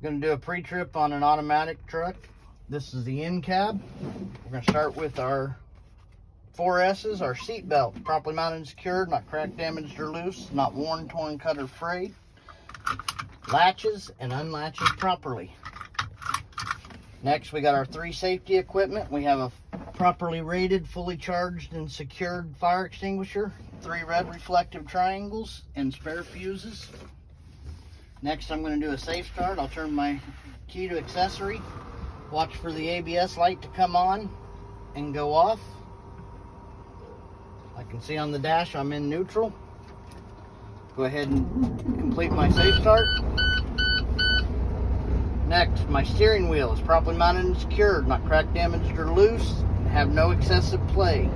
Going to do a pre-trip on an automatic truck. This is the in cab. We're going to start with our 4S's, our seat belt, properly mounted and secured, not cracked, damaged, or loose, not worn, torn, cut, or frayed. Latches and unlatches properly. Next, we got our 3 safety equipment. We have a properly rated, fully charged, and secured fire extinguisher, 3 red reflective triangles, and spare fuses. Next, I'm going to do a safe start. I'll turn my key to accessory, watch for the ABS light to come on and go off. I can see on the dash I'm in neutral. Go ahead and complete my safe start. Next, my steering wheel is properly mounted and secured, not cracked, damaged, or loose, and have no excessive play.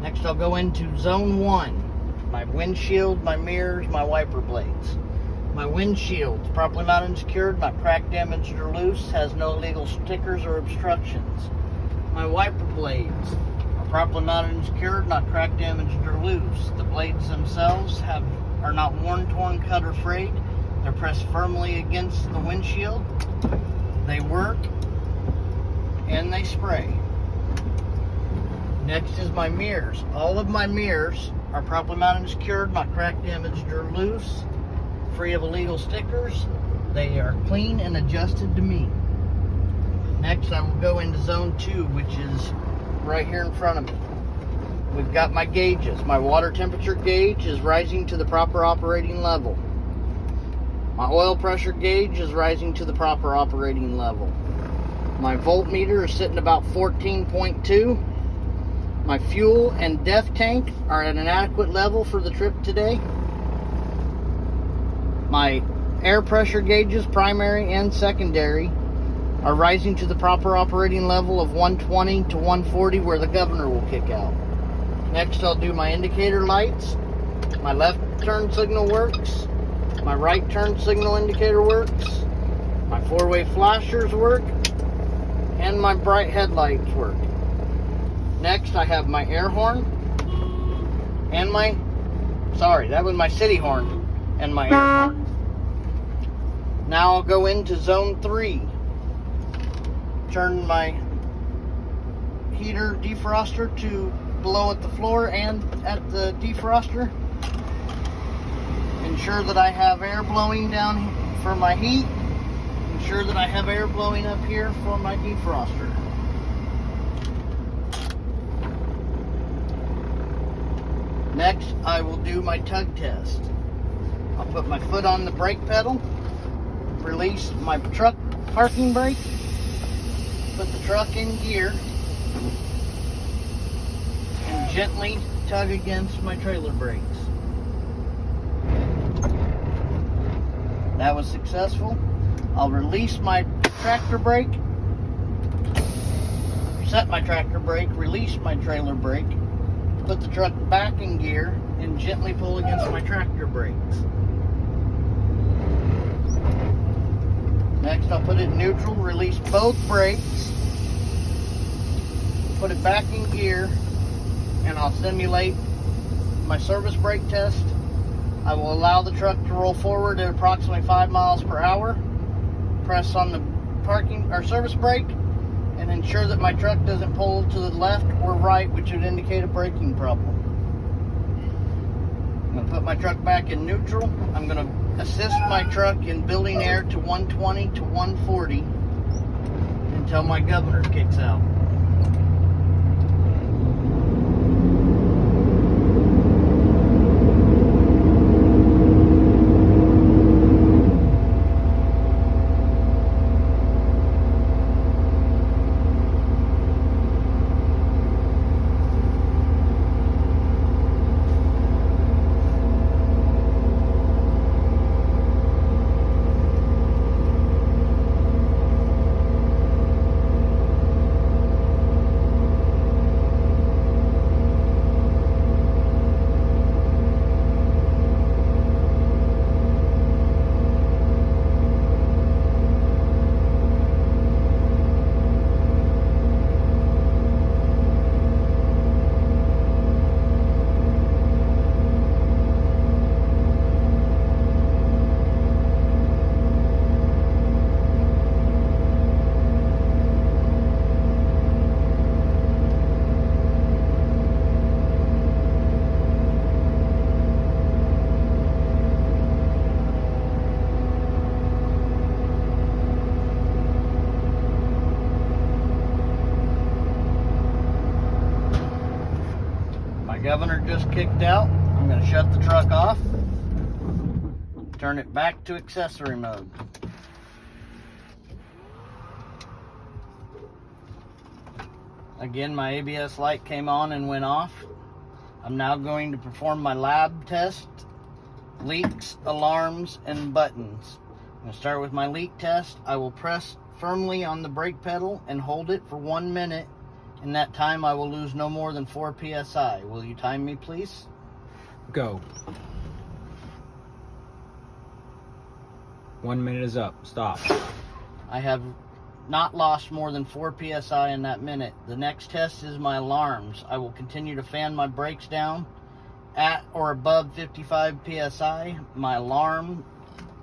Next, I'll go into zone 1. My windshield, my mirrors, my wiper blades. My windshield is properly mounted and secured, not cracked, damaged, or loose, has no illegal stickers or obstructions. My wiper blades are properly mounted and secured, not cracked, damaged, or loose. The blades themselves are not worn, torn, cut, or frayed. They're pressed firmly against the windshield. They work and they spray. Next is my mirrors. All of my mirrors are properly mounted and secured, not cracked, damaged, or loose, free of illegal stickers. They are clean and adjusted to me. Next, I will go into zone 2, which is right here in front of me. We've got my gauges. My water temperature gauge is rising to the proper operating level. My oil pressure gauge is rising to the proper operating level. My voltmeter is sitting about 14.2. My fuel and def tank are at an adequate level for the trip today. My air pressure gauges, primary and secondary, are rising to the proper operating level of 120 to 140, where the governor will kick out. Next, I'll do my indicator lights. My left turn signal works. My right turn signal indicator works. My 4-way flashers work. And my bright headlights work. Next, I have my air horn and my city horn and my air horn. Now I'll go into zone 3. Turn my heater defroster to below at the floor and at the defroster. Ensure that I have air blowing down for my heat. Ensure that I have air blowing up here for my defroster. Next, I will do my tug test. I'll put my foot on the brake pedal, release my truck parking brake, put the truck in gear, and gently tug against my trailer brakes. That was successful. I'll release my tractor brake, set my tractor brake, release my trailer brake, put the truck back in gear, and gently pull against my tractor brakes. Next, I'll put it in neutral, release both brakes, put it back in gear, and I'll simulate my service brake test. I will allow the truck to roll forward at approximately 5 miles per hour. Press on the parking or service brake and ensure that my truck doesn't pull to the left or right, which would indicate a braking problem. I'm going to put my truck back in neutral. I'm going to assist my truck in building air to 120 to 140 until my governor kicks out. governor just kicked out. I'm going to shut the truck off, turn it back to accessory mode. Again, my ABS light came on and went off. I'm now going to perform my lab test, leaks, alarms, and buttons. I'm going to start with my leak test. I will press firmly on the brake pedal and hold it for 1 minute. In that time, I will lose no more than 4 psi. Will you time me, please? Go. 1 minute is up. Stop. I have not lost more than 4 psi in that minute. The next test is my alarms. I will continue to fan my brakes down at or above 55 psi. My alarm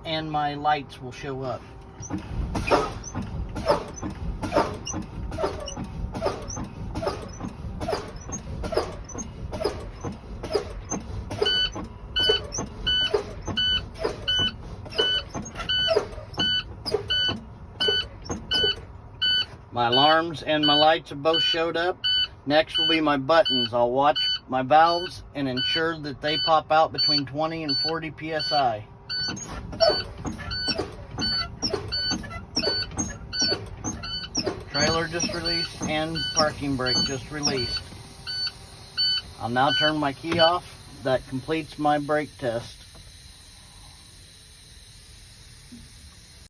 and my lights will show up. My alarms and my lights have both showed up. Next will be my buttons. I'll watch my valves and ensure that they pop out between 20 and 40 psi. Trailer just released and parking brake just released. I'll now turn my key off. That completes my brake test.